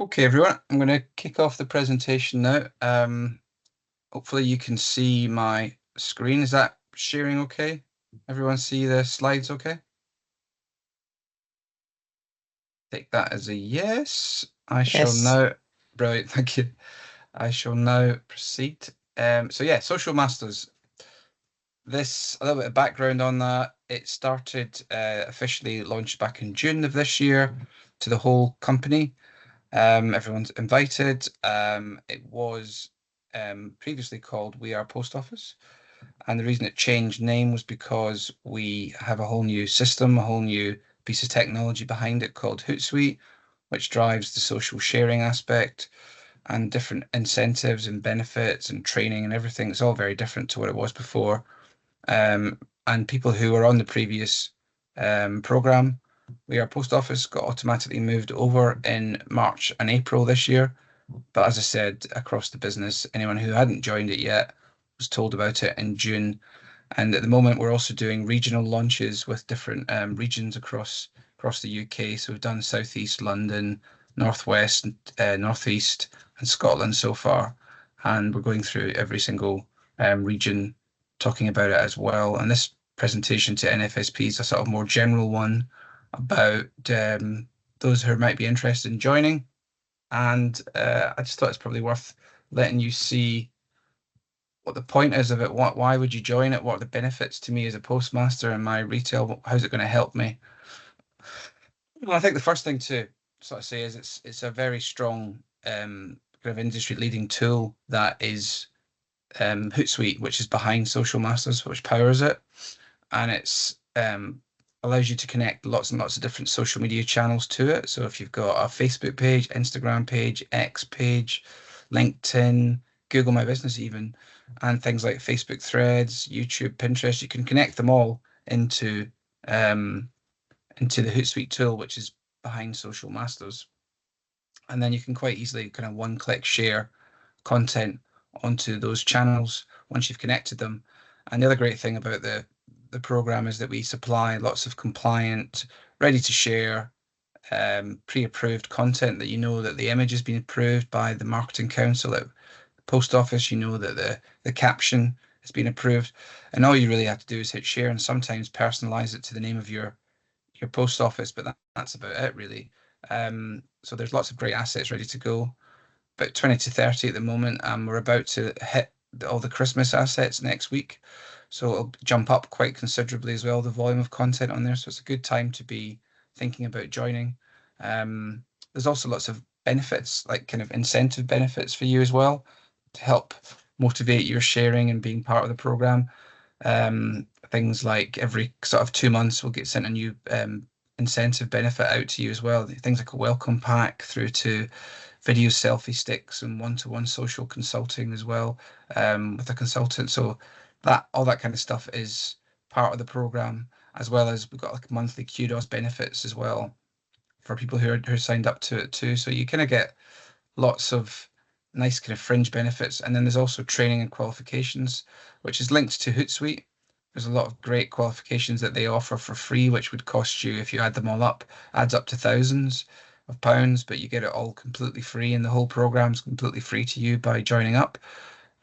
Okay, everyone, I'm going to kick off the presentation now. Hopefully you can see my screen. Is that sharing okay? Everyone see the slides okay? Take that as a yes. I shall Yes. now, brilliant, thank you. I shall now proceed. So yeah, Social Masters. This, a little bit of background on that. It started, officially launched back in June of this year to the whole company. Everyone's invited. It was previously called We Are Post Office, and the reason it changed name was because we have a whole new system, a whole new piece of technology behind it called Hootsuite, which drives the social sharing aspect and different incentives and benefits and training and everything. It's all very different to what it was before. Um, and people who were on the previous program, We Are Post Office, got automatically moved over in March and April this year. But as I said, across the business, anyone who hadn't joined it yet was told about it in June. And at the moment, we're also doing regional launches with different regions across the UK. So we've done Southeast London, Northwest, Northeast, and Scotland so far. And we're going through every single region talking about it as well. And this presentation to NFSP is a sort of more general one about those who might be interested in joining. And I just thought it's probably worth letting you see what the point is of it. Why would you join it? What are the benefits to me as a postmaster in my retail? How's it going to help me? Well, I think the first thing to sort of say is it's a very strong kind of industry leading tool that is Hootsuite, which is behind Social Masters, which powers it, and it's allows you to connect lots and lots of different social media channels to it. So if you've got a Facebook page, Instagram page, X page, LinkedIn, Google My Business even, and things like Facebook threads, YouTube, Pinterest, you can connect them all um, into the Hootsuite tool, which is behind Social Masters. And then you can quite easily kind of one-click share content onto those channels once you've connected them. And the other great thing about the program is that we supply lots of compliant, ready to share, pre-approved content that you know that the image has been approved by the Marketing Council at the Post Office. You know that the caption has been approved, and all you really have to do is hit share and sometimes personalize it to the name of your post office, but that's about it really. So there's lots of great assets ready to go, about 20 to 30 at the moment. We're about to hit all the Christmas assets next week. So it'll jump up quite considerably as well, the volume of content on there. So it's a good time to be thinking about joining. There's also lots of benefits, like kind of incentive benefits for you as well, to help motivate your sharing and being part of the program. Things like every sort of 2 months, we'll get sent a new incentive benefit out to you as well. Things like a welcome pack through to video selfie sticks and one-to-one social consulting as well with a consultant. So that all that kind of stuff is part of the program, as well as we've got like monthly kudos benefits as well for people who are signed up to it too. So you kind of get lots of nice kind of fringe benefits. And then there's also training and qualifications, which is linked to Hootsuite. There's a lot of great qualifications that they offer for free, which would cost you, if you add them all up, adds up to thousands of pounds, but you get it all completely free, and the whole program's completely free to you by joining up.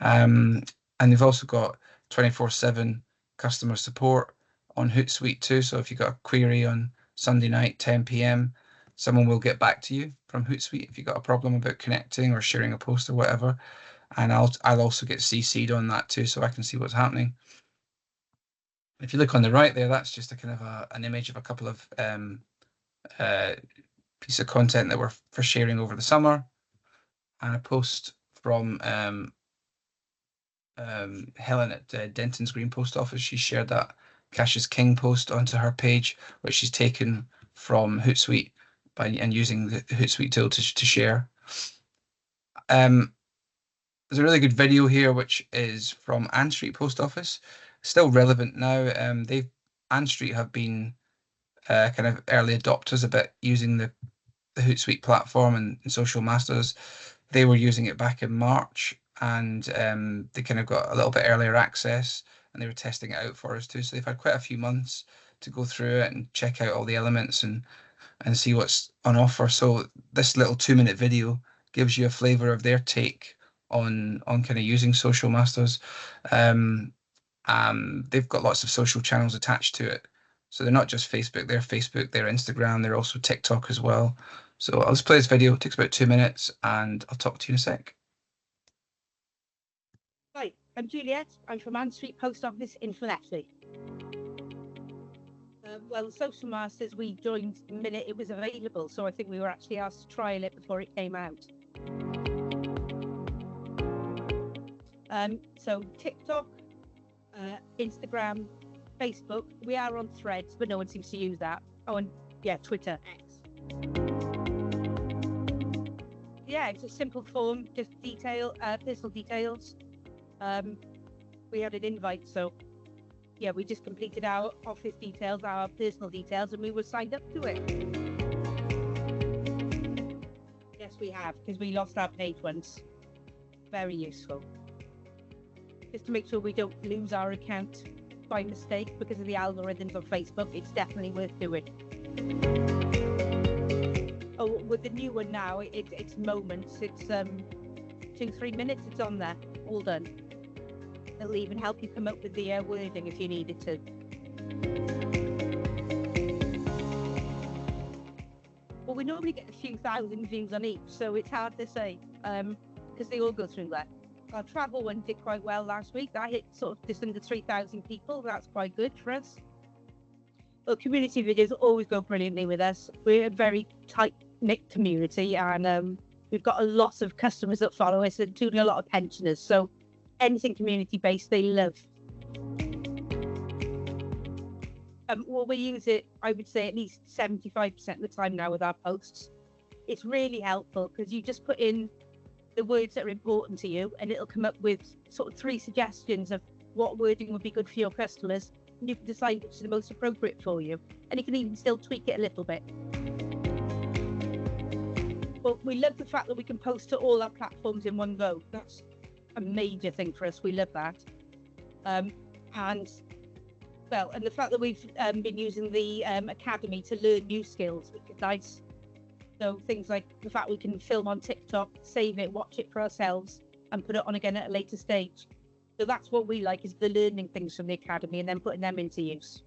Um, and they've also got 24/7 customer support on Hootsuite too. So if you've got a query on Sunday night, 10 p.m., someone will get back to you from Hootsuite if you've got a problem about connecting or sharing a post or whatever. And I'll also get CC'd on that too, so I can see what's happening. If you look on the right there, that's just a kind of an image of a couple of uh, piece of content that we're for sharing over the summer, and a post from Helen at Denton's Green Post Office. She shared that Cash is King post onto her page, which she's taken from Hootsuite and using the Hootsuite tool to share. Um, there's a really good video here, which is from Ann Street Post Office, still relevant now. Ann Street have been kind of early adopters a bit using the Hootsuite platform and Social Masters. They were using it back in March, and they kind of got a little bit earlier access, and they were testing it out for us too. So they've had quite a few months to go through it and check out all the elements and and see what's on offer. So this little 2-minute video gives you a flavor of their take on kind of using Social Masters. Um, they've got lots of social channels attached to it. So they're not just Facebook, they're Instagram, they're also TikTok as well. So I'll just play this video. It takes about 2 minutes, and I'll talk to you in a sec. Hi, I'm Juliet. I'm from Ann Street Post Office in Llanelli. Well, Social Masters, we joined the minute it was available, so I think we were actually asked to trial it before it came out. So TikTok, Instagram, Facebook, we are on Threads, but no one seems to use that. Oh, and yeah, Twitter, X. Yeah, it's a simple form, just personal details. We had an invite, so yeah, we just completed our office details, our personal details, and we were signed up to it. Yes, we have, because we lost our page once. Very useful. Just to make sure we don't lose our account by mistake because of the algorithms on Facebook, it's definitely worth doing. Oh, with the new one now, it's moments. It's 2-3 minutes. It's on there, all done. It'll even help you come up with the wording if you needed to. Well, we normally get a few thousand views on each, so it's hard to say because they all go through there. Our travel one did quite well last week. That hit sort of just under 3,000 people. That's quite good for us. But community videos always go brilliantly with us. We're a very tight-knit community, and we've got a lot of customers that follow us, including a lot of pensioners. So anything community-based, they love. Well, we use it, I would say, at least 75% of the time now with our posts. It's really helpful because you just put in the words that are important to you, and it'll come up with sort of 3 suggestions of what wording would be good for your customers, and you can decide which is the most appropriate for you, and you can even still tweak it a little bit. But we love the fact that we can post to all our platforms in one go. That's a major thing for us. We love that. And the fact that we've been using the academy to learn new skills, which is nice. So things like the fact we can film on TikTok, save it, watch it for ourselves, and put it on again at a later stage. So that's what we like, is the learning things from the academy and then putting them into use.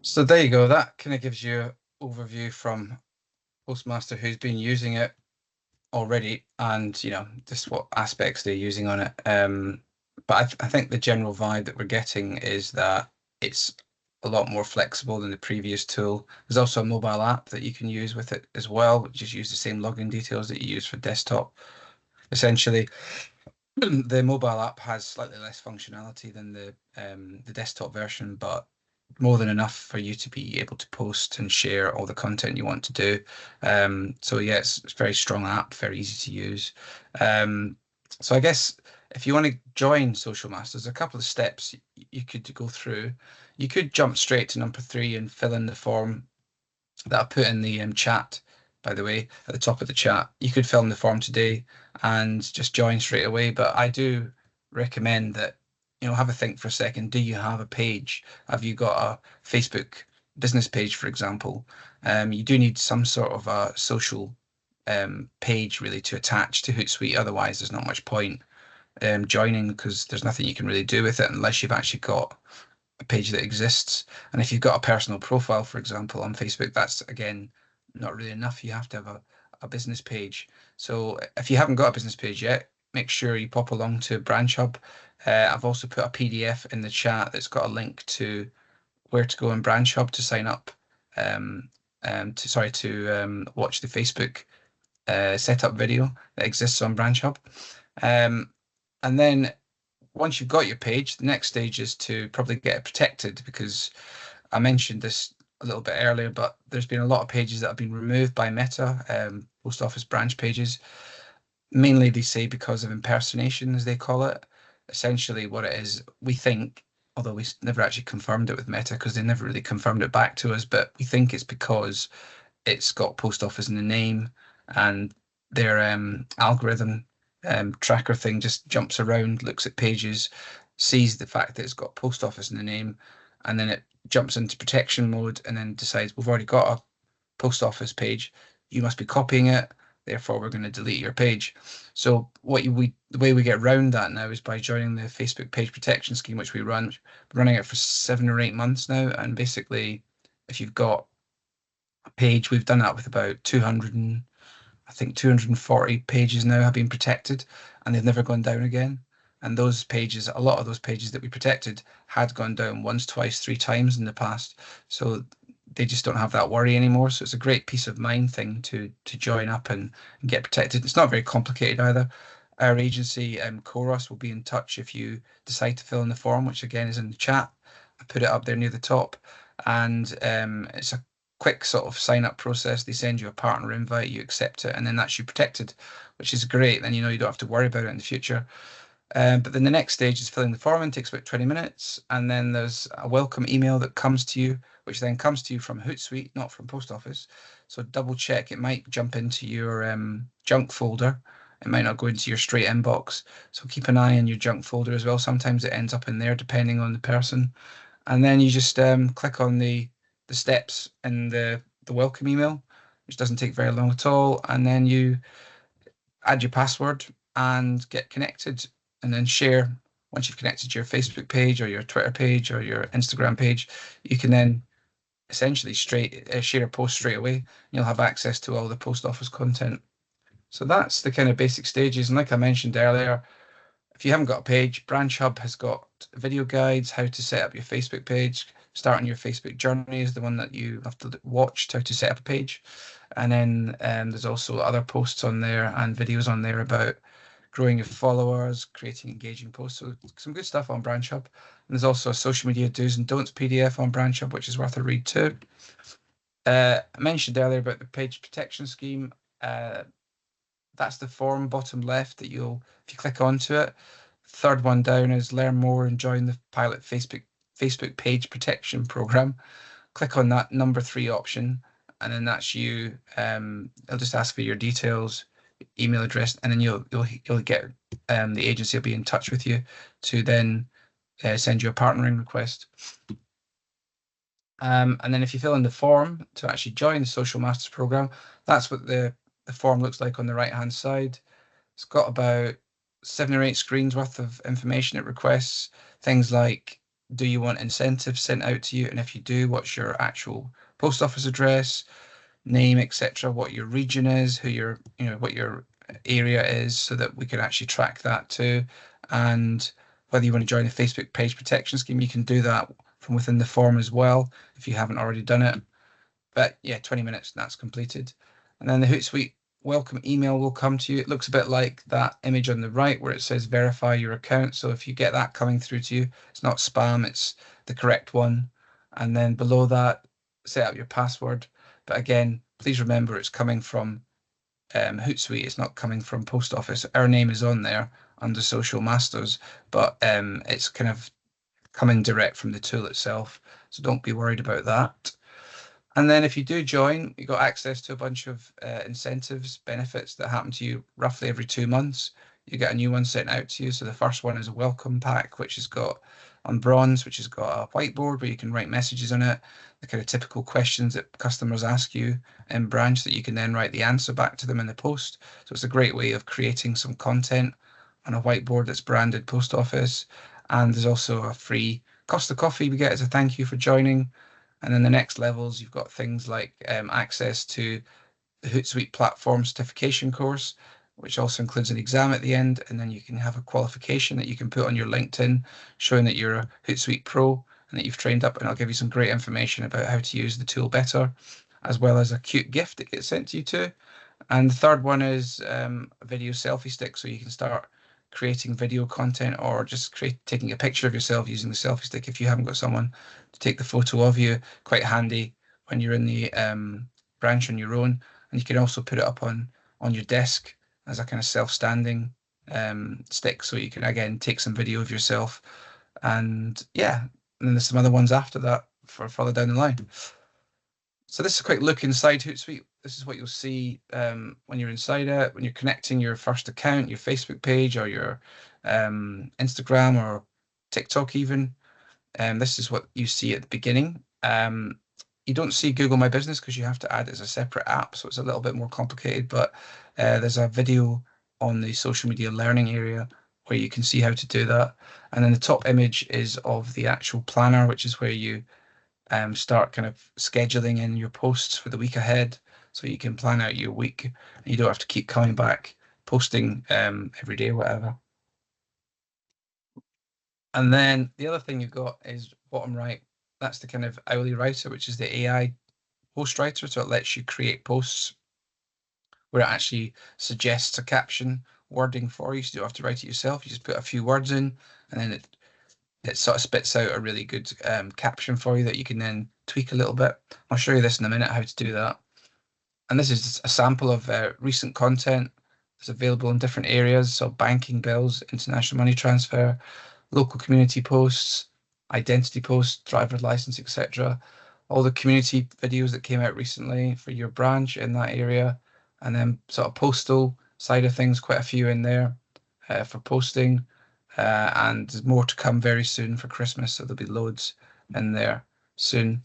So there you go. That kind of gives you an overview from Postmaster who's been using it already, and just what aspects they're using on it. But I think the general vibe that we're getting is that it's a lot more flexible than the previous tool. There's also a mobile app that you can use with it as well, which just use the same login details that you use for desktop. Essentially, the mobile app has slightly less functionality than the desktop version, but more than enough for you to be able to post and share all the content you want to do. So yeah, it's a very strong app, very easy to use. So I guess if you want to join Social Masters, there's a couple of steps you could go through. You could jump straight to number 3 and fill in the form that I put in the chat, by the way, at the top of the chat. You could fill in the form today and just join straight away. But I do recommend that have a think for a second. Do you have a page? Have you got a Facebook business page, for example? You do need some sort of a social page really to attach to Hootsuite. Otherwise, there's not much point joining because there's nothing you can really do with it unless you've actually got a page that exists. And if you've got a personal profile, for example, on Facebook, that's again not really enough. You have to have a business page. So if you haven't got a business page yet, make sure you pop along to Branch Hub. I've also put a PDF in the chat that's got a link to where to go in Branch Hub to sign up, to watch the Facebook setup video that exists on Branch Hub. And then once you've got your page, the next stage is to probably get it protected, because I mentioned this a little bit earlier, but there's been a lot of pages that have been removed by Meta, post office branch pages. Mainly, they say because of impersonation, as they call it. Essentially, what it is, we think, although we never actually confirmed it with Meta because they never really confirmed it back to us, but we think it's because it's got post office in the name, and their algorithm tracker thing just jumps around, looks at pages, sees the fact that it's got post office in the name, and then it jumps into protection mode and then decides we've already got a post office page, you must be copying it, therefore we're going to delete your page. So the way we get around that now is by joining the Facebook page protection scheme, which running it for 7 or 8 months now. And basically, if you've got a page, we've done that with about 200 and I think 240 pages now have been protected, and they've never gone down again. And those pages, a lot of those pages that we protected had gone down once, twice, 3 times in the past. So they just don't have that worry anymore. So it's a great peace of mind thing to join up and get protected. It's not very complicated either. Our agency, Chorus, will be in touch if you decide to fill in the form, which again is in the chat. I put it up there near the top. And it's a quick sort of sign up process. They send you a partner invite, you accept it, and then that's you protected, which is great. Then you know you don't have to worry about it in the future. But then the next stage is filling the form in, takes about 20 minutes. And then there's a welcome email that comes to you, which then comes to you from Hootsuite, not from Post Office. So double check. It might jump into your junk folder. It might not go into your straight inbox. So keep an eye on your junk folder as well. Sometimes it ends up in there depending on the person. And then you just click on the steps in the welcome email, which doesn't take very long at all. And then you add your password and get connected, and then share. Once you've connected to your Facebook page or your Twitter page or your Instagram page, you can then essentially share a post straight away. And you'll have access to all the post office content. So that's the kind of basic stages. And like I mentioned earlier, if you haven't got a page, Branch Hub has got video guides, how to set up your Facebook page. Starting your Facebook journey is the one that you have to watch, how to set up a page. And then there's also other posts on there and videos on there about growing your followers, creating engaging posts. So some good stuff on Branch Hub. And there's also a social media do's and don'ts PDF on Branch Hub, which is worth a read too. I mentioned earlier about the page protection scheme. That's the form bottom left that if you click onto it, third one down is learn more and join the pilot Facebook page protection program. Click on that number 3 option, and then that's you. It'll just ask for your details, email address, and then you'll get the agency will be in touch with you to then send you a partnering request. And then if you fill in the form to actually join the Social Masters program, that's what the form looks like on the right hand side. It's got about 7 or 8 screens worth of information it requests. Things like, do you want incentives sent out to you? And if you do, what's your actual post office address, name, etc., what your region is, what your area is, so that we can actually track that too. And whether you want to join the Facebook page protection scheme, you can do that from within the form as well if you haven't already done it. But yeah, 20 minutes and that's completed. And then the Hootsuite welcome email will come to you. It looks a bit like that image on the right where it says verify your account. So if you get that coming through to you, it's not spam, it's the correct one. And then below that, set up your password. But again, please remember it's coming from Hootsuite. It's not coming from Post Office. Our name is on there under Social Masters, but it's kind of coming direct from the tool itself. So don't be worried about that. And then if you do join, you got access to a bunch of incentives, benefits that happen to you roughly every 2 months. You get a new one sent out to you. So the first one is a welcome pack, which has got on bronze, which has got a whiteboard where you can write messages on it, the kind of typical questions that customers ask you in Branch that you can then write the answer back to them in the post. So it's a great way of creating some content on a whiteboard that's branded Post Office. And there's also a free Costa coffee we get as a thank you for joining. And then the next levels, you've got things like access to the Hootsuite platform certification course, which also includes an exam at the end. And then you can have a qualification that you can put on your LinkedIn showing that you're a Hootsuite pro and that you've trained up. And I'll give you some great information about how to use the tool better, as well as a cute gift that gets sent to you too. And the third one is a video selfie stick, so you can start creating video content or just taking a picture of yourself using the selfie stick if you haven't got someone to take the photo of you. Quite handy when you're in the Branch on your own. And you can also put it up on your desk as a kind of self-standing stick, so you can again take some video of yourself. And yeah, and then there's some other ones after that for further down the line. So this is a quick look inside Hootsuite. This is what you'll see when you're inside it, when you're connecting your first account, your Facebook page or your Instagram or TikTok even. This is what you see at the beginning. You don't see Google My Business because you have to add it as a separate app, so it's a little bit more complicated. But there's a video on the social media learning area where you can see how to do that. And then the top image is of the actual planner, which is where you start kind of scheduling in your posts for the week ahead, so you can plan out your week and you don't have to keep coming back posting every day or whatever. And then the other thing you've got is bottom right. That's the kind of hourly writer, which is the AI post writer. So it lets you create posts where it actually suggests a caption wording for you. So you don't have to write it yourself. You just put a few words in, and then it sort of spits out a really good caption for you that you can then tweak a little bit. I'll show you this in a minute how to do that. And this is just a sample of recent content that's available in different areas. So banking bills, international money transfer, local community posts, identity posts, driver's license, etc. All the community videos that came out recently for your branch in that area, and then sort of postal side of things, quite a few in there for posting, and there's more to come very soon for Christmas, so there'll be loads in there soon.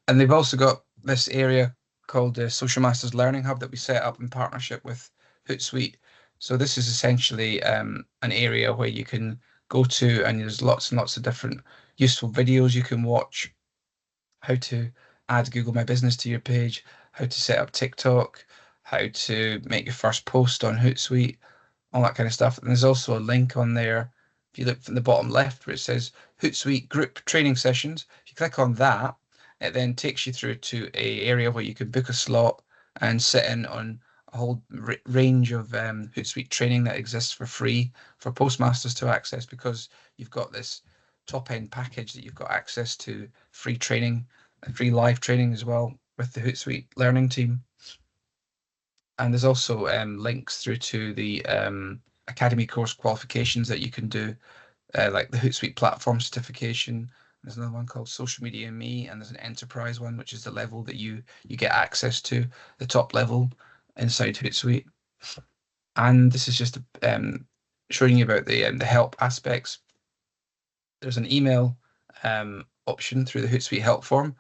And they've also got this area called the Social Masters Learning Hub that we set up in partnership with Hootsuite. So this is essentially an area where you can go to, and there's lots and lots of different useful videos you can watch. How to add Google My Business to your page, how to set up TikTok, how to make your first post on Hootsuite, all that kind of stuff. And there's also a link on there. If you look from the bottom left where it says Hootsuite group training sessions, if you click on that, it then takes you through to a area where you can book a slot and sit in on a whole range of Hootsuite training that exists for free for postmasters to access, because you've got this top end package that you've got access to free training and free live training as well with the Hootsuite learning team. And there's also links through to the Academy course qualifications that you can do, like the Hootsuite platform certification. There's another one called Social Media and Me, and there's an enterprise one, which is the level that you get access to, the top level inside Hootsuite. And this is just showing you about the help aspects. There's an email option through the Hootsuite help form,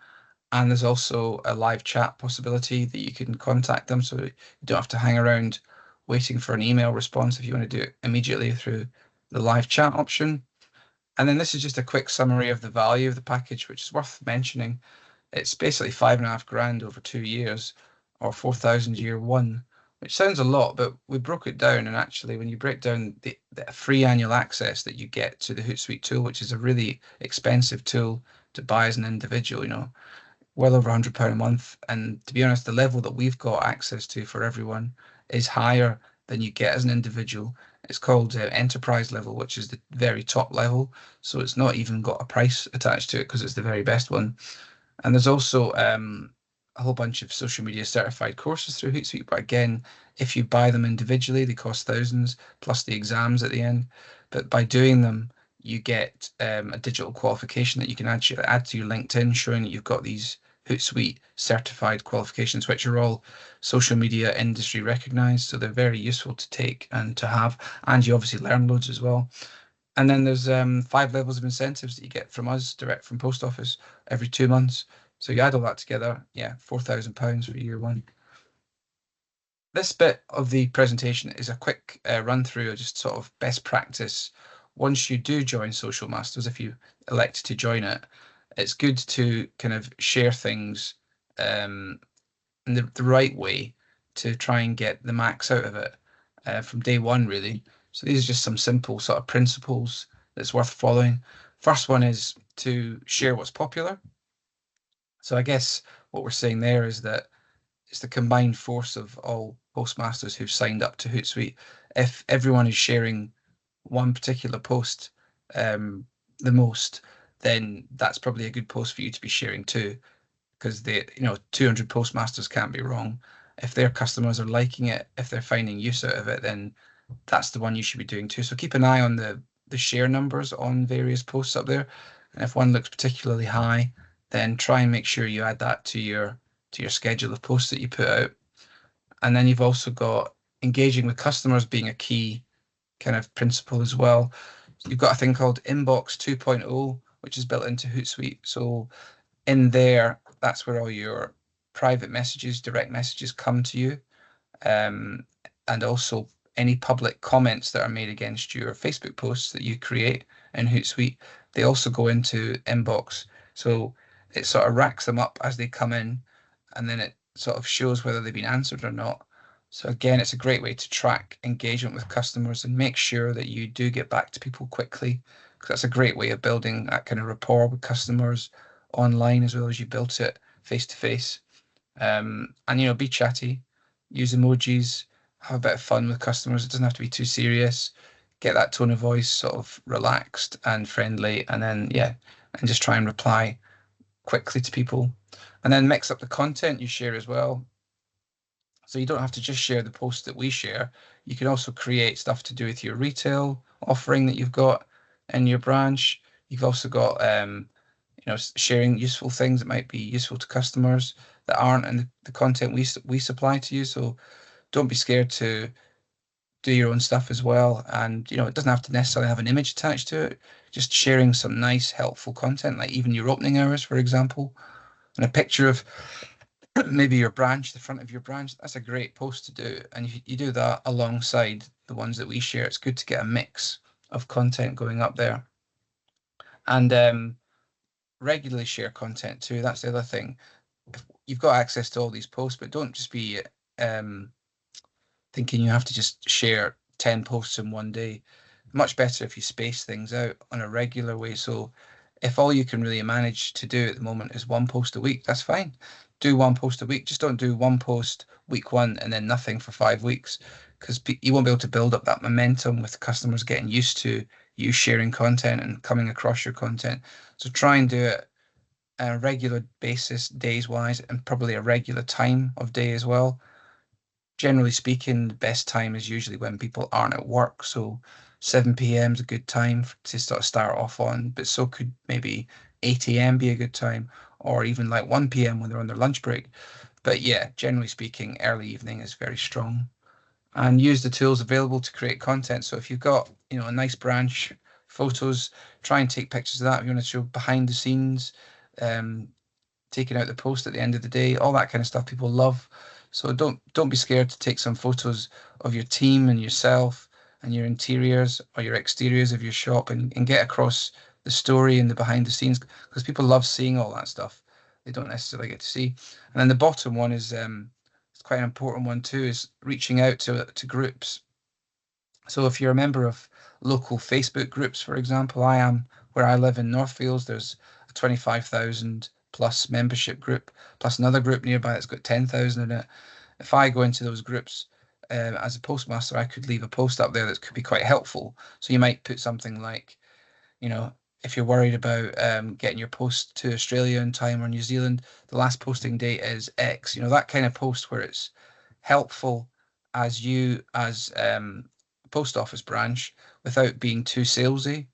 and there's also a live chat possibility that you can contact them, so you don't have to hang around waiting for an email response if you want to do it immediately through the live chat option. And then this is just a quick summary of the value of the package, which is worth mentioning. It's basically 5.5 grand over 2 years, or 4,000 year one, which sounds a lot, but we broke it down. And actually, when you break down the free annual access that you get to the Hootsuite tool, which is a really expensive tool to buy as an individual, well over £100 a month. And to be honest, the level that we've got access to for everyone is higher than you get as an individual. It's called enterprise level, which is the very top level. So it's not even got a price attached to it because it's the very best one. And there's also a whole bunch of social media certified courses through Hootsuite. But again, if you buy them individually, they cost thousands plus the exams at the end. But by doing them, you get a digital qualification that you can actually add to your LinkedIn, showing that you've got these Hootsuite certified qualifications, which are all social media industry recognized. So they're very useful to take and to have. And you obviously learn loads as well. And then there's 5 levels of incentives that you get from us direct from post office every 2 months. So you add all that together, yeah, £4,000 for year one. This bit of the presentation is a quick run through of just sort of best practice. Once you do join Social Masters, if you elect to join it, it's good to kind of share things in the right way to try and get the max out of it from day one, really. So these are just some simple sort of principles that's worth following. First one is to share what's popular. So I guess what we're saying there is that it's the combined force of all postmasters who've signed up to Hootsuite. If everyone is sharing one particular post the most, then that's probably a good post for you to be sharing too, because 200 postmasters can't be wrong. If their customers are liking it, if they're finding use out of it, then that's the one you should be doing too. So keep an eye on the share numbers on various posts up there, and if one looks particularly high, then try and make sure you add that to your schedule of posts that you put out. And then you've also got engaging with customers being a key kind of principle as well. You've got a thing called Inbox 2.0 which is built into Hootsuite. So in there, that's where all your private messages, direct messages come to you, um, and also any public comments that are made against your Facebook posts that you create in Hootsuite, they also go into inbox. So it sort of racks them up as they come in, and then it sort of shows whether they've been answered or not. So again, it's a great way to track engagement with customers and make sure that you do get back to people quickly, because that's a great way of building that kind of rapport with customers online as well as you built it face to face. And be chatty, use emojis, have a bit of fun with customers. It doesn't have to be too serious. Get that tone of voice sort of relaxed and friendly, and then yeah, and just try and reply quickly to people. And then mix up the content you share as well. So you don't have to just share the posts that we share. You can also create stuff to do with your retail offering that you've got in your branch. You've also got sharing useful things that might be useful to customers that aren't in the content we supply to you. So don't be scared to do your own stuff as well. And it doesn't have to necessarily have an image attached to it. Just sharing some nice, helpful content, like even your opening hours, for example, and a picture of maybe your branch, the front of your branch. That's a great post to do. And if you do that alongside the ones that we share, it's good to get a mix of content going up there. And regularly share content too. That's the other thing. You've got access to all these posts, but don't just be thinking you have to just share 10 posts in one day. Much better if you space things out on a regular way. So if all you can really manage to do at the moment is one post a week, that's fine. Do one post a week. Just don't do one post week one and then nothing for 5 weeks, because you won't be able to build up that momentum with customers getting used to you sharing content and coming across your content. So try and do it on a regular basis, days wise, and probably a regular time of day as well. Generally speaking, the best time is usually when people aren't at work. So 7 p.m. is a good time to sort of start off on, but so could maybe 8 a.m. be a good time, or even like 1 p.m. when they're on their lunch break. But yeah, generally speaking, early evening is very strong. And use the tools available to create content. So if you've got, a nice branch, photos, try and take pictures of that. If you want to show behind the scenes, um, taking out the post at the end of the day, all that kind of stuff people love. So don't be scared to take some photos of your team and yourself and your interiors or your exteriors of your shop, and get across the story and the behind the scenes, because people love seeing all that stuff. They don't necessarily get to see. And then the bottom one is it's quite an important one too, is reaching out to groups. So if you're a member of local Facebook groups, for example, I am, where I live in Northfields, there's a 25,000 plus membership group, plus another group nearby that's got 10,000 in it. If I go into those groups as a postmaster, I could leave a post up there that could be quite helpful. So you might put something like, you know, if you're worried about getting your post to Australia in time or New Zealand, the last posting date is X. That kind of post where it's helpful as you as post office branch without being too salesy.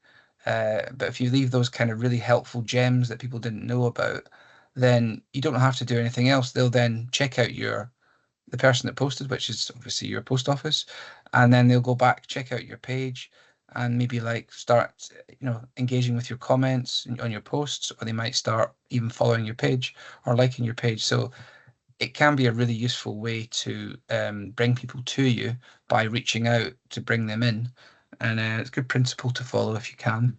But if you leave those kind of really helpful gems that people didn't know about, then you don't have to do anything else. They'll then check out the person that posted, which is obviously your post office, and then they'll go back, check out your page, and maybe like start, engaging with your comments on your posts, or they might start even following your page or liking your page. So it can be a really useful way to bring people to you by reaching out to bring them in, and it's a good principle to follow if you can.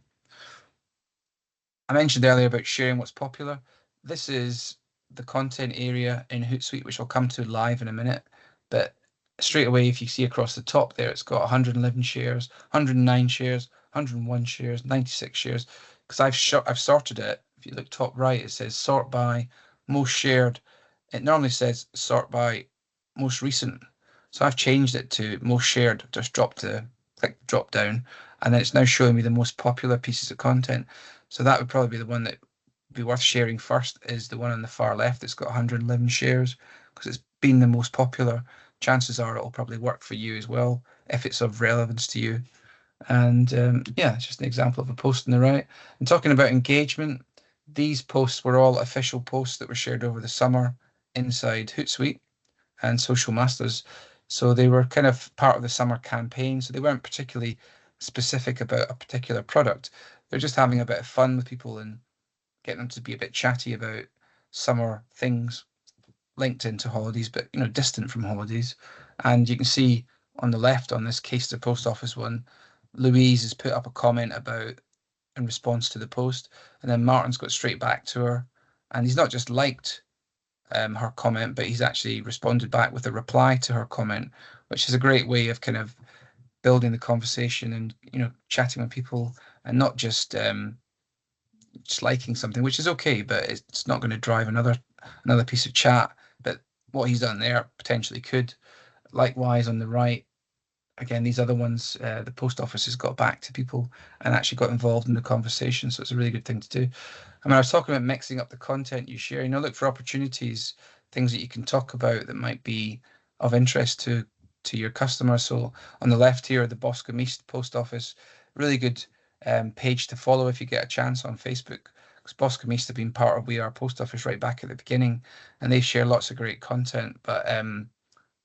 I mentioned earlier about sharing what's popular. This is the content area in Hootsuite, which I'll come to live in a minute. But straight away, if you see across the top there, it's got 111 shares, 109 shares, 101 shares, 96 shares. Because I've sorted it. If you look top right, it says sort by most shared. It normally says sort by most recent. So I've changed it to most shared. Just click drop down, and then it's now showing me the most popular pieces of content. So that would probably be the one that would be worth sharing first, is the one on the far left that's got 111 shares, because it's been the most popular. Chances are it'll probably work for you as well if it's of relevance to you. And yeah, it's just an example of a post on the right. And talking about engagement, these posts were all official posts that were shared over the summer inside Hootsuite and Social Masters. So they were kind of part of the summer campaign. So they weren't particularly specific about a particular product. they're just having a bit of fun with people and getting them to be a bit chatty about summer things linked into holidays, but distant from holidays. And you can see on the left on this Case to Post Office one, Louise has put up a comment about in response to the post, and then Martin's got straight back to her, and he's not just liked her comment, but he's actually responded back with a reply to her comment, which is a great way of kind of building the conversation and chatting with people, and not just liking something, which is okay, but it's not going to drive another piece of chat. But what he's done there potentially could. Likewise, on the right, again, these other ones, the post office has got back to people and actually got involved in the conversation. So it's a really good thing to do. I mean, I was talking about mixing up the content you share. Look for opportunities, things that you can talk about that might be of interest to your customers. So on the left here, the Boscombe East Post Office, really good page to follow if you get a chance on Facebook, because Boscombe East have been part of We Are Post Office right back at the beginning, and they share lots of great content. But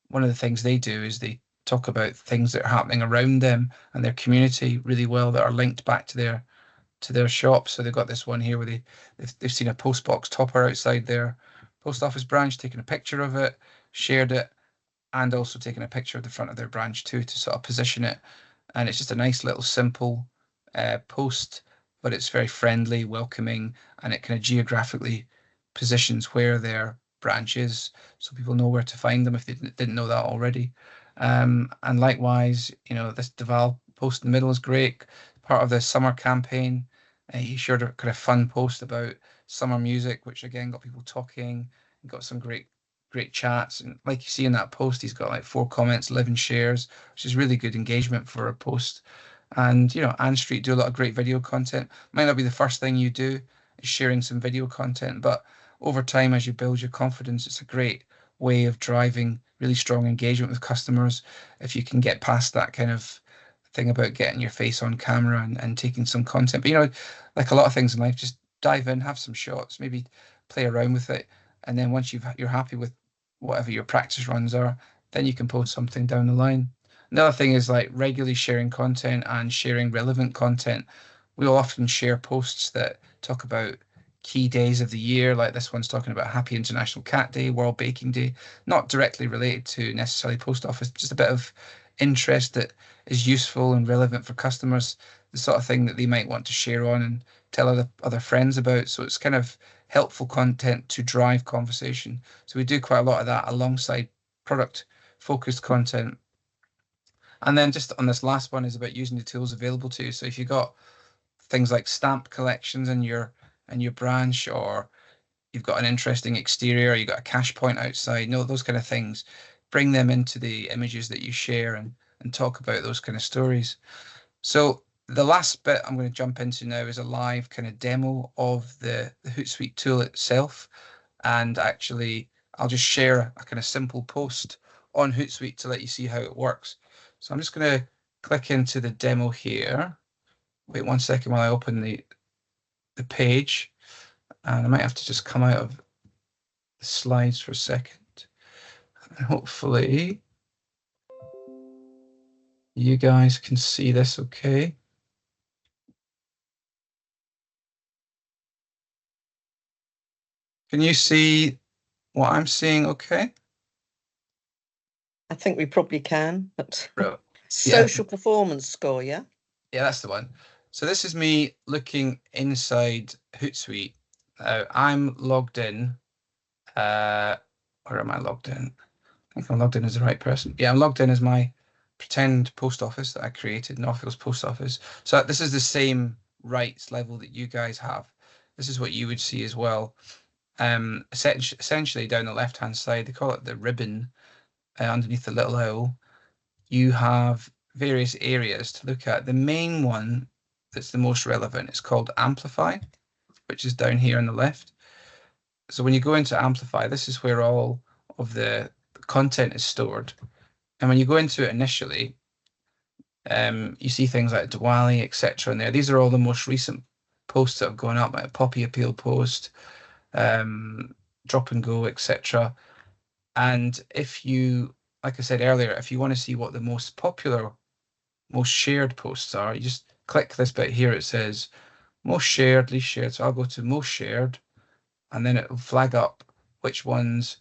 one of the things they do is they talk about things that are happening around them and their community really well that are linked back to their shop. So they've got this one here where they've seen a postbox topper outside their post office branch, taken a picture of it, shared it, and also taken a picture of the front of their branch too to sort of position it. And it's just a nice little simple post, but it's very friendly, welcoming, and it kind of geographically positions where their branch is, so people know where to find them if they didn't know that already. And likewise, this Deval post in the middle is great, part of the summer campaign. He shared a kind of fun post about summer music, which again got people talking and got some great chats. And like you see in that post, he's got like 4 comments, 11 shares, which is really good engagement for a post. And Ann Street do a lot of great video content. Might not be the first thing you do, is sharing some video content, but over time, as you build your confidence, it's a great way of driving really strong engagement with customers. If you can get past that kind of thing about getting your face on camera and taking some content, but like a lot of things in life, just dive in, have some shots, maybe play around with it, and then once you're happy with whatever your practice runs are, then you can post something down the line. Another thing is like regularly sharing content and sharing relevant content. We'll often share posts that talk about key days of the year, like this one's talking about Happy International Cat Day, World Baking Day, not directly related to necessarily post office, just a bit of interest that is useful and relevant for customers, the sort of thing that they might want to share on and tell other friends about. So it's kind of helpful content to drive conversation. So we do quite a lot of that alongside product focused content. And then just on this last one is about using the tools available to you. So if you've got things like stamp collections in your branch, or you've got an interesting exterior, you've got a cash point outside, those kind of things, bring them into the images that you share and talk about those kind of stories. So the last bit I'm going to jump into now is a live kind of demo of the Hootsuite tool itself. And actually, I'll just share a kind of simple post on Hootsuite to let you see how it works. So I'm just going to click into the demo here. Wait 1 second while I open the page. And I might have to just come out of the slides for a second. And hopefully you guys can see this okay. Can you see what I'm seeing okay? I think we probably can, but Right. social performance score, yeah? Yeah, that's the one. So this is me looking inside Hootsuite. I'm logged in. Where am I logged in? I think I'm logged in as the right person. Yeah, I'm logged in as my pretend post office that I created, Northfields Post Office. So this is the same rights level that you guys have. This is what you would see as well. Essentially down the left-hand side, they call it the ribbon underneath the little owl. You have various areas to look at. The main one that's the most relevant is called Amplify, which is down here on the left. So when you go into Amplify, this is where all of the content is stored. And when you go into it initially, you see things like Diwali, etc. in there. These are all the most recent posts that have gone up, like a Poppy Appeal post, Drop and Go, etc. And if you, like I said earlier, if you want to see what the most popular, most shared posts are, you just click this bit here. It says most shared, least shared. So I'll go to most shared, and then it will flag up which ones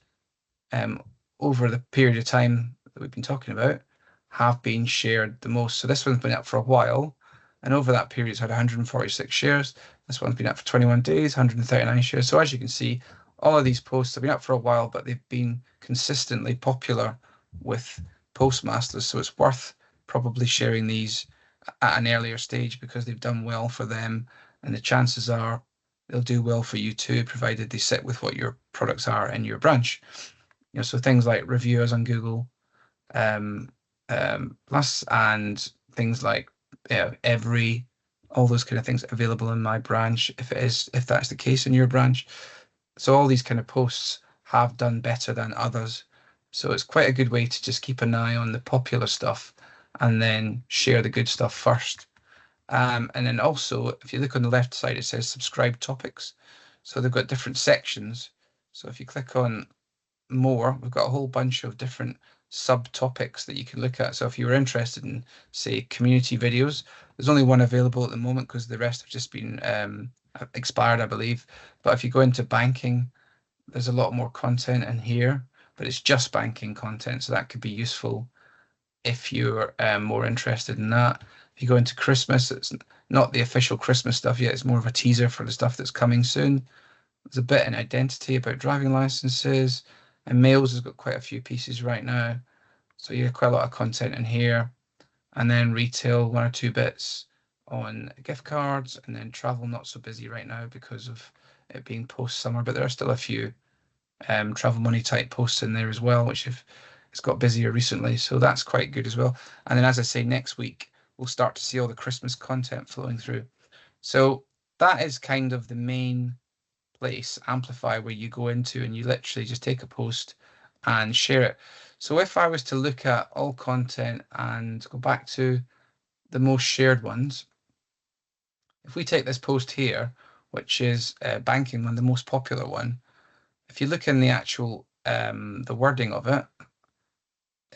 over the period of time that we've been talking about have been shared the most. So this one's been up for a while, and over that period it's had 146 shares. This one's been up for 21 days, 139 shares. So as you can see, all of these posts have been up for a while, but they've been consistently popular with postmasters. So it's worth probably sharing these at an earlier stage because they've done well for them, and the chances are they'll do well for you too, provided they sit with what your products are in your branch. So things like reviewers on Google, Plus, and things like every, all those kind of things available in my branch, if that's the case in your branch. So all these kind of posts have done better than others. So it's quite a good way to just keep an eye on the popular stuff and then share the good stuff first. And then also, if you look on the left side, it says subscribe topics. So they've got different sections. So if you click on more, we've got a whole bunch of different subtopics that you can look at. So if you were interested in, say, community videos, there's only one available at the moment because the rest have just been expired, I believe. But if you go into banking, there's a lot more content in here, but it's just banking content, so that could be useful if you're more interested in that. If you go into Christmas, it's not the official Christmas stuff yet, it's more of a teaser for the stuff that's coming soon. There's a bit in identity about driving licenses, and mails has got quite a few pieces right now. So you have quite a lot of content in here. And then retail, one or two bits on gift cards, and then travel, not so busy right now because of it being post-summer, but there are still a few travel money type posts in there as well, which it's got busier recently. So that's quite good as well. And then, as I say, next week, we'll start to see all the Christmas content flowing through. So that is kind of the main place, Amplify, where you go into and you literally just take a post and share it. So if I was to look at all content and go back to the most shared ones, if we take this post here, which is banking one, the most popular one, if you look in the actual the wording of it,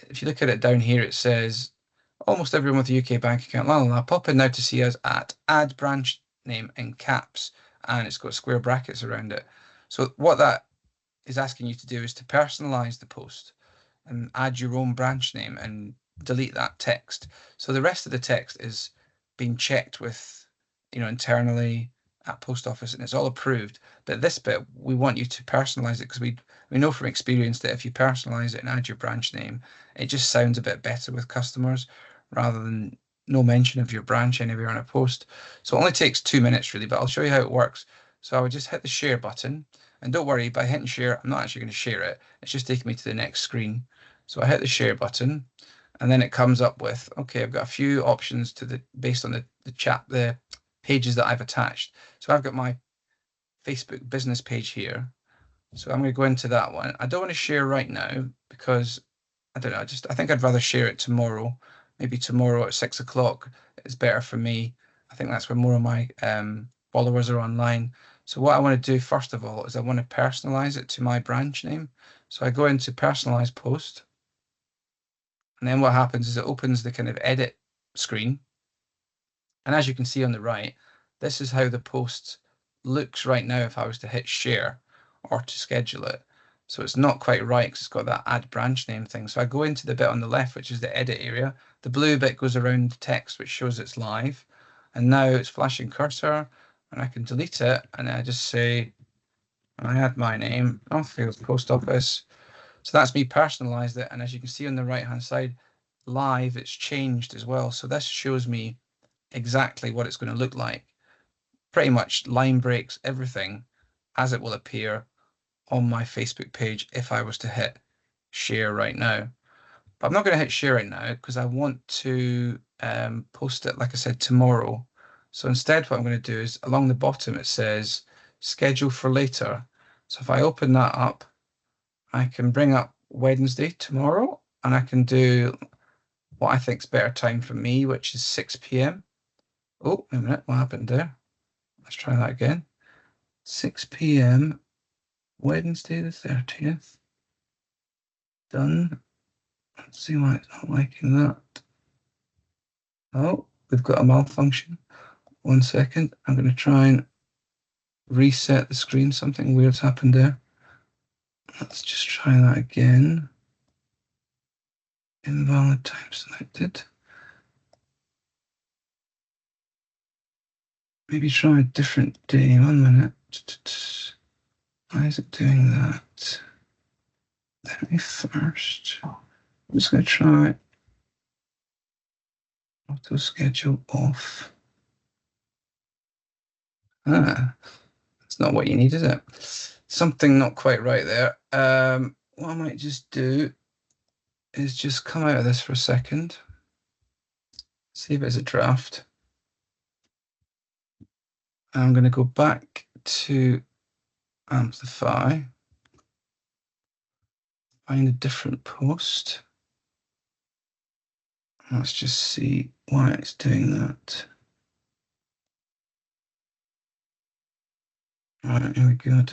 if you look at it down here, it says almost everyone with a UK bank account, la la la, pop in now to see us at add branch name in caps, and it's got square brackets around it. So what that is asking you to do is to personalize the post and add your own branch name and delete that text. So the rest of the text is being checked with, internally at post office, and it's all approved. But this bit, we want you to personalize it because we know from experience that if you personalize it and add your branch name, it just sounds a bit better with customers rather than no mention of your branch anywhere on a post. So it only takes 2 minutes really, but I'll show you how it works. So I would just hit the share button, and don't worry, by hitting share, I'm not actually going to share it. It's just taking me to the next screen. So I hit the share button, and then it comes up with, okay, I've got a few options based on the pages that I've attached. So I've got my Facebook business page here. So I'm going to go into that one. I don't want to share right now because I don't know. I think I'd rather share it tomorrow. Maybe tomorrow at 6 o'clock is better for me. I think that's when more of my followers are online. So what I want to do first of all is I want to personalize it to my branch name. So I go into personalize post, and then what happens is it opens the kind of edit screen. And as you can see on the right, this is how the post looks right now if I was to hit share or to schedule it. So it's not quite right because it's got that add branch name thing. So I go into the bit on the left, which is the edit area. The blue bit goes around the text, which shows it's live. And now it's flashing cursor, and I can delete it. And I just say, I add my name, Northfield Post Office. So that's me personalized it. And as you can see on the right-hand side, live, it's changed as well. So this shows me exactly what it's going to look like. Pretty much line breaks, everything as it will appear on my Facebook page if I was to hit share right now. But I'm not going to hit share right now because I want to post it, like I said, tomorrow. So instead, what I'm going to do is along the bottom, it says schedule for later. So if I open that up, I can bring up Wednesday, tomorrow, and I can do what I think is better time for me, which is 6 p.m. Oh, wait a minute, what happened there? Let's try that again. 6 p.m. Wednesday the 30th. Done. Let's see why it's not liking that. Oh, we've got a malfunction. 1 second. I'm going to try and reset the screen. Something weird's happened there. Let's just try that again. Invalid time selected. Maybe try a different day. 1 minute. Why is it doing that? 31st. I'm just going to try auto schedule off. That's not what you need, is it? Something not quite right there. What I might just do is just come out of this for a second. See if it's a draft. I'm going to go back to Amplify. Find a different post. Let's just see why it's doing that. Right, here we go.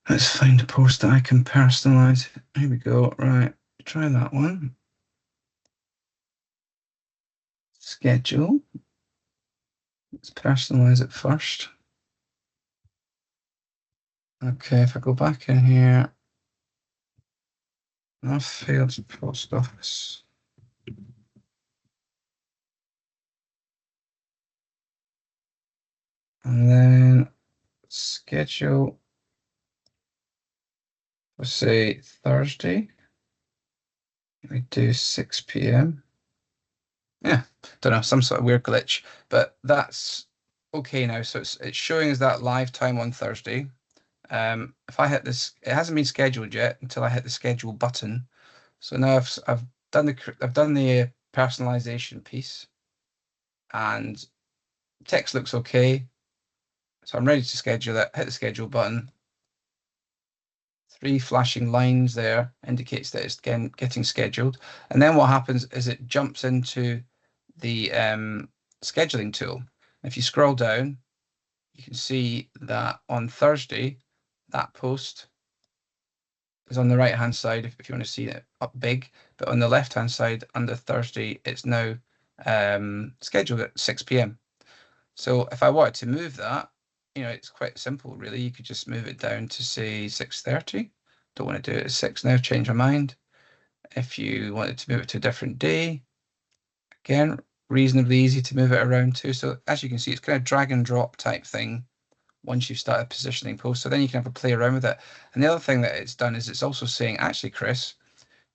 Let's find a post that I can personalize. Here we go. Right, try that one. Schedule. Let's personalize it first. Okay, if I go back in here, I've failed the post office. And then schedule, let's say Thursday. We do 6 p.m. Yeah, don't know, some sort of weird glitch, but that's okay now. So it's showing us that live time on Thursday. If I hit this, it hasn't been scheduled yet until I hit the schedule button. So now I've done the personalization piece, and text looks okay. So I'm ready to schedule it. Hit the schedule button. 3 flashing lines there indicates that it's getting scheduled. And then what happens is it jumps into the scheduling tool. If you scroll down, you can see that on Thursday, that post is on the right hand side if you want to see it up big, but on the left hand side under Thursday, it's now scheduled at 6 p.m. So if I wanted to move that, it's quite simple, really. You could just move it down to, say, 6:30. Don't want to do it at 6 now, change my mind. If you wanted to move it to a different day, again, reasonably easy to move it around to. So as you can see, it's kind of drag and drop type thing once you've started positioning posts. So then you can have a play around with it. And the other thing that it's done is it's also saying, actually, Chris,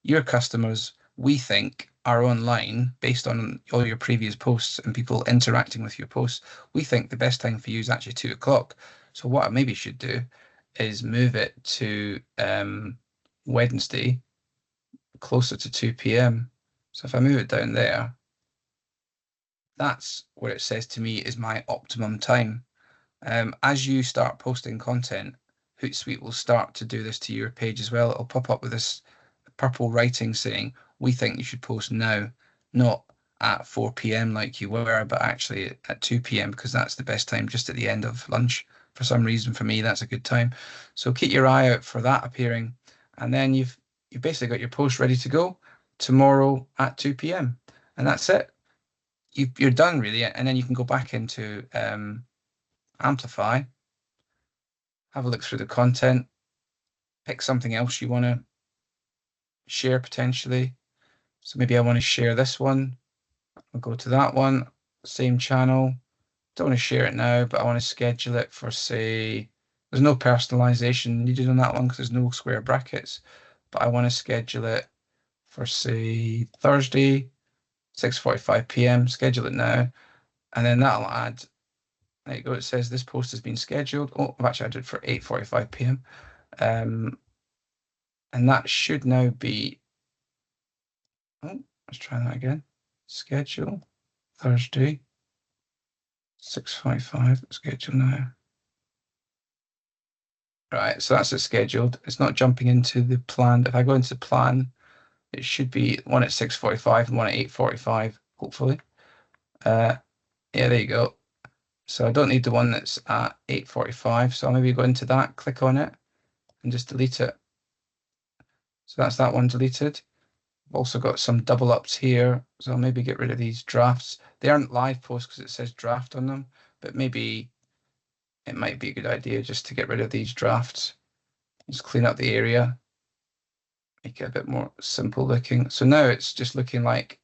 your customers, we think, are online based on all your previous posts and people interacting with your posts. We think the best time for you is actually 2 o'clock. So what I maybe should do is move it to Wednesday, closer to 2 p.m. So if I move it down there, that's where it says to me is my optimum time. As you start posting content, Hootsuite will start to do this to your page as well. It'll pop up with this purple writing saying, we think you should post now, not at 4 p.m. like you were, but actually at 2 p.m. because that's the best time, just at the end of lunch. For some reason, for me, that's a good time. So keep your eye out for that appearing. And then you've basically got your post ready to go tomorrow at 2 p.m. And that's it. You're done, really. And then you can go back into Amplify, have a look through the content, pick something else you want to share potentially. So maybe I want to share this one. I'll go to that one, same channel. Don't want to share it now, but I want to schedule it for, say, there's no personalization needed on that one because there's no square brackets, but I want to schedule it for, say, Thursday, 6:45 p.m. Schedule it now, and then that'll add, there you go, it says this post has been scheduled. Oh, I've actually added for 8:45 p.m. And that should now be, oh, let's try that again. Schedule, Thursday, 6:45, schedule now. Right, so that's it scheduled. It's not jumping into the plan. If I go into plan, it should be one at 6:45 and one at 8:45, hopefully. Yeah, there you go. So I don't need the one that's at 8:45. So I'll maybe go into that, click on it, and just delete it. So that's that one deleted. I've also got some double ups here, so I'll maybe get rid of these drafts. They aren't live posts because it says draft on them, but maybe it might be a good idea just to get rid of these drafts. Just clean up the area, make it a bit more simple looking. So now it's just looking like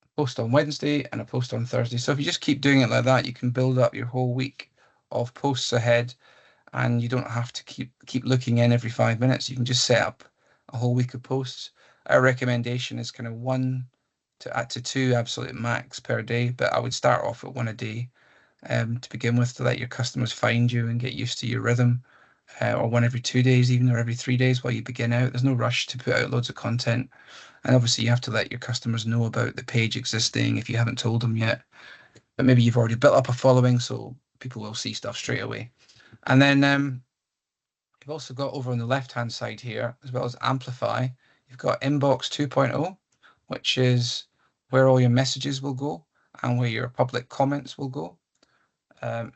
a post on Wednesday and a post on Thursday. So if you just keep doing it like that, you can build up your whole week of posts ahead, and you don't have to keep looking in every 5 minutes. You can just set up a whole week of posts. Our recommendation is kind of 1 to 2 absolute max per day, but I would start off at 1 a day to begin with, to let your customers find you and get used to your rhythm, or 1 every 2 days even, or every 3 days while you begin out. There's no rush to put out loads of content. And obviously you have to let your customers know about the page existing if you haven't told them yet, but maybe you've already built up a following, so people will see stuff straight away. And then you've also got over on the left-hand side here, as well as Amplify, you've got Inbox 2.0, which is where all your messages will go and where your public comments will go.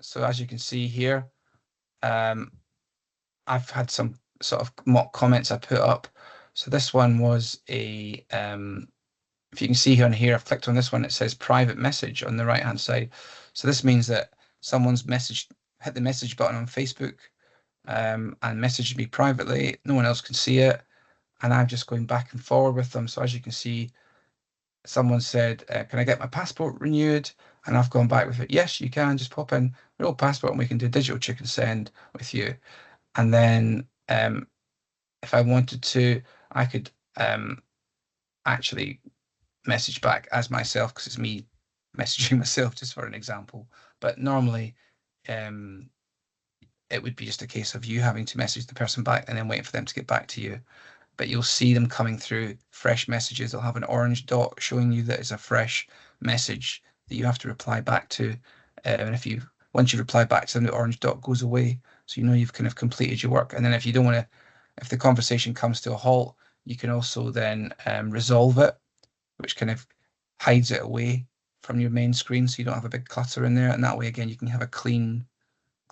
So as you can see here, I've had some sort of mock comments I put up. So this one was a, if you can see on here, I've clicked on this one, it says private message on the right-hand side. So this means that someone's hit the message button on Facebook, and messaged me privately. No one else can see it, and I'm just going back and forward with them. So as you can see, someone said, can I get my passport renewed? And I've gone back with it. Yes, you can. Just pop in your old passport and we can do digital chicken send with you. And then if I wanted to, I could actually message back as myself, because it's me messaging myself, just for an example. But normally it would be just a case of you having to message the person back and then waiting for them to get back to you. But you'll see them coming through fresh messages. They'll have an orange dot showing you that it's a fresh message that you have to reply back to. And once you reply back to them, the orange dot goes away. So you know you've kind of completed your work. And then if you don't want to, if the conversation comes to a halt, you can also then resolve it, which kind of hides it away from your main screen, so you don't have a big clutter in there. And that way, again, you can have a clean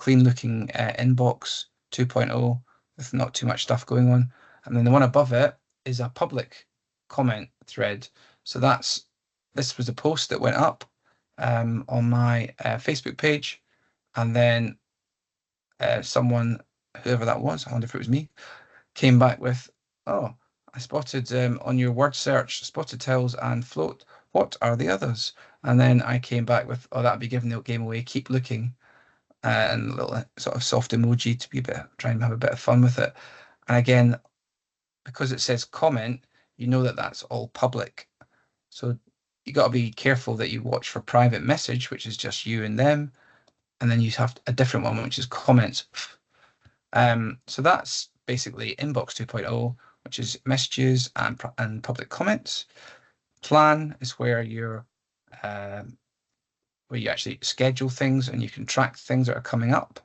looking inbox 2.0 with not too much stuff going on. And then the one above it is a public comment thread. So this was a post that went up on my Facebook page, and then someone, whoever that was, I wonder if it was me, came back with, oh, I spotted on your word search, spotted tails and float. What are the others? And then I came back with, oh, that'd be giving the game away. Keep looking. And a little sort of soft emoji to be try and have a bit of fun with it. And again, because it says comment, you know that that's all public. So you got to be careful that you watch for private message, which is just you and them, and then you have a different one, which is comments. So that's basically Inbox 2.0, which is messages and public comments. Plan is where you actually schedule things and you can track things that are coming up.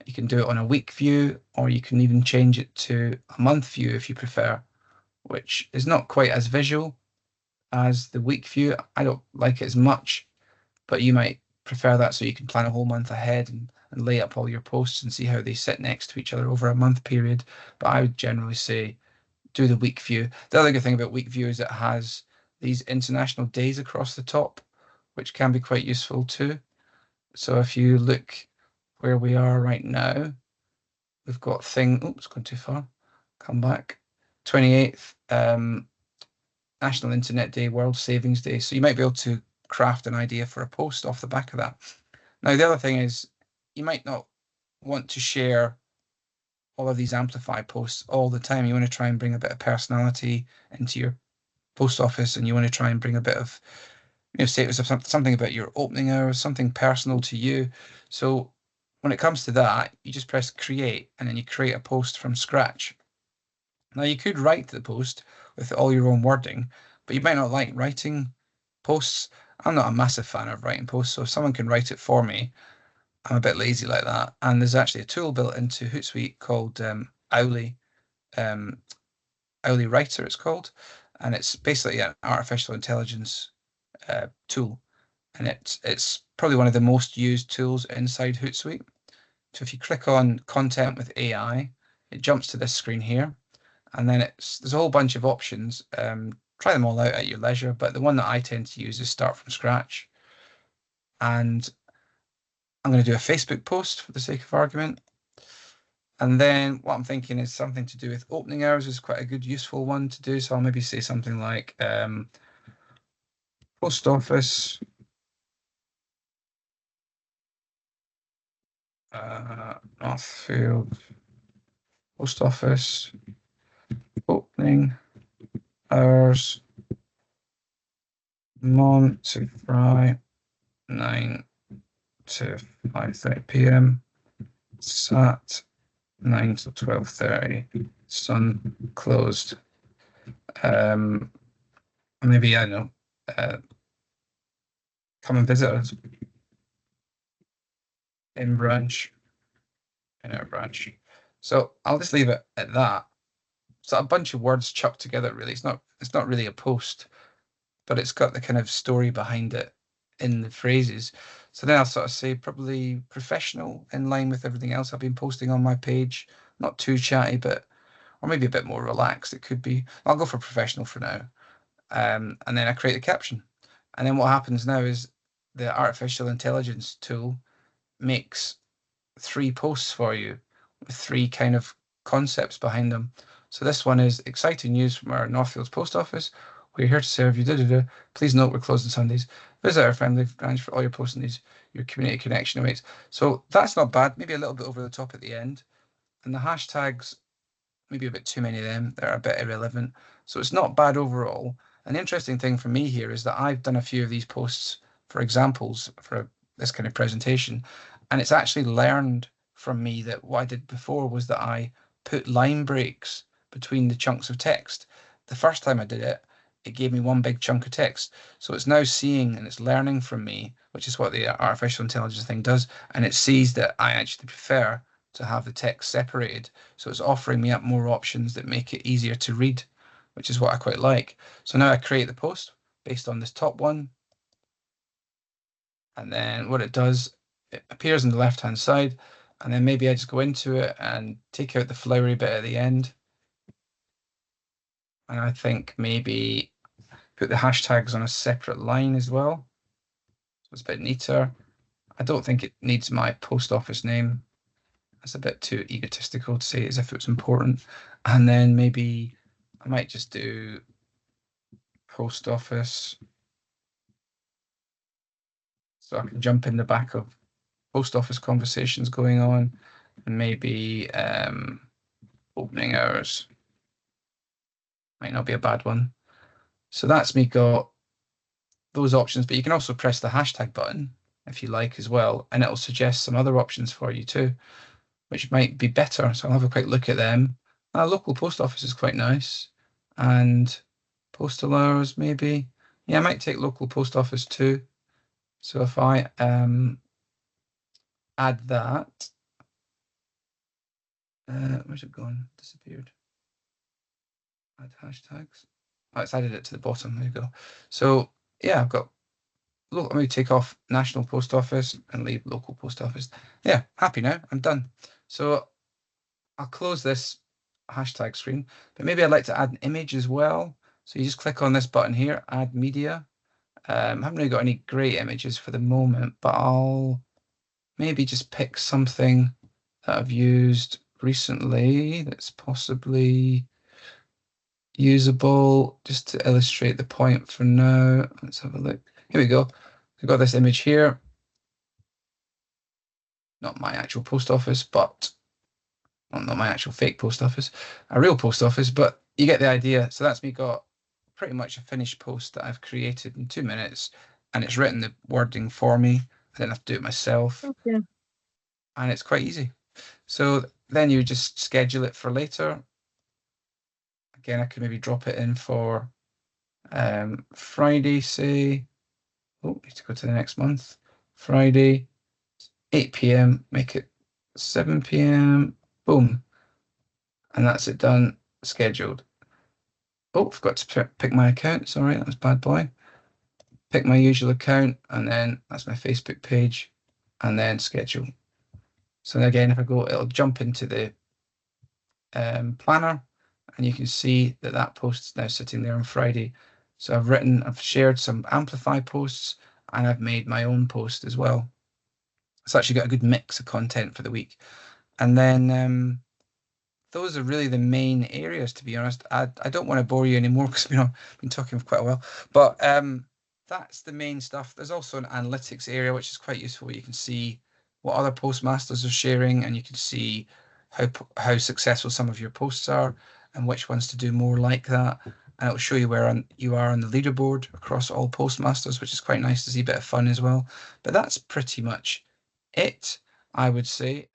You can do it on a week view, or you can even change it to a month view if you prefer, which is not quite as visual as the week view. I don't like it as much, but you might prefer that, so you can plan a whole month ahead and lay up all your posts and see how they sit next to each other over a month period. But I would generally say do the week view. The other good thing about week view is it has these international days across the top, which can be quite useful too. So if you look where we are right now, we've got oops, gone too far. Come back. 28th, National Internet Day, World Savings Day. So you might be able to craft an idea for a post off the back of that. Now, the other thing is you might not want to share all of these Amplify posts all the time. You want to try and bring a bit of personality into your post office, and you want to try and bring a bit of, say it was something about your opening hours, something personal to you. So when it comes to that, you just press create, and then you create a post from scratch. Now, you could write the post with all your own wording, but you might not like writing posts. I'm not a massive fan of writing posts, so if someone can write it for me, I'm a bit lazy like that. And there's actually a tool built into Hootsuite called Owly Writer, it's called, and it's basically an artificial intelligence tool, and it's probably one of the most used tools inside Hootsuite. So if you click on content with AI, it jumps to this screen here, and then there's a whole bunch of options try them all out at your leisure, but the one that I tend to use is Start From Scratch. And I'm going to do a Facebook post for the sake of argument. And then what I'm thinking is something to do with opening hours is quite a good, useful one to do. So I'll maybe say something like post office Northfield post office opening hours Monday to Friday 9 to 5:30 p.m. Sat 9 to 12:30. Sun closed. Maybe I don't know. Come and visit us in our branch. So I'll just leave it at that. So a bunch of words chucked together. Really, it's not really a post, but it's got the kind of story behind it in the phrases. So then I'll sort of say probably professional, in line with everything else I've been posting on my page. Not too chatty, but or maybe a bit more relaxed. It could be. I'll go for professional for now. And then I create a caption. And then what happens now is the artificial intelligence tool makes 3 posts for you with 3 kind of concepts behind them. So this one is exciting news from our Northfields post office. We're here to serve you. Please note we're closed on Sundays. Visit our friendly branch for all your post needs. Your community connection awaits. So that's not bad. Maybe a little bit over the top at the end. And the hashtags, maybe a bit too many of them. They're a bit irrelevant. So it's not bad overall. An interesting thing for me here is that I've done a few of these posts for examples for this kind of presentation, and it's actually learned from me that what I did before was that I put line breaks between the chunks of text. The first time I did it, it gave me one big chunk of text. So it's now seeing and it's learning from me, which is what the artificial intelligence thing does. And it sees that I actually prefer to have the text separated. So it's offering me up more options that make it easier to read, which is what I quite like. So now I create the post based on this top one. And then what it does, it appears on the left-hand side. And then maybe I just go into it and take out the flowery bit at the end. And I think maybe put the hashtags on a separate line as well. So it's a bit neater. I don't think it needs my post office name. That's a bit too egotistical to say as if it was important. And then maybe I might just do post office. So I can jump in the back of post office conversations going on, and maybe opening hours might not be a bad one. So that's me got those options, but you can also press the hashtag button if you like as well, and it'll suggest some other options for you too, which might be better. So I'll have a quick look at them. Our local post office is quite nice, and postal hours maybe. Yeah, I might take local post office too. So if I add that, where's it gone? Disappeared. Add hashtags. Oh, it's added it to the bottom. There you go. So yeah, I've got. Look, let me take off National Post Office and leave local post office. Yeah, happy now. I'm done. So I'll close this hashtag screen, but maybe I'd like to add an image as well. So you just click on this button here, add media. I haven't really got any great images for the moment, but I'll maybe just pick something that I've used recently that's possibly usable just to illustrate the point for now. Let's have a look. Here we go. We've got this image here. Not my actual post office, but well, not my actual fake post office, a real post office, but you get the idea. So that's me got pretty much a finished post that I've created in 2 minutes, and it's written the wording for me. I didn't have to do it myself. Okay. And it's quite easy. So then you just schedule it for later. Again, I could maybe drop it in for Friday, say. Oh, need to go to the next month. Friday, 8 p.m. Make it 7 p.m. Boom. And that's it done, scheduled. Oh, I forgot to pick my account. Sorry, that was bad boy. Pick my usual account, and then that's my Facebook page, and then schedule. So again, if I go, it'll jump into the planner, and you can see that that post is now sitting there on Friday So I've shared some Amplify posts, and I've made my own post as well. It's actually got a good mix of content for the week. And then those are really the main areas, to be honest. I don't want to bore you anymore because I've been talking for quite a while. But that's the main stuff. There's also an analytics area, which is quite useful. You can see what other postmasters are sharing, and you can see how successful some of your posts are and which ones to do more like that. And it'll show you where you are on the leaderboard across all postmasters, which is quite nice to see, a bit of fun as well. But that's pretty much it, I would say.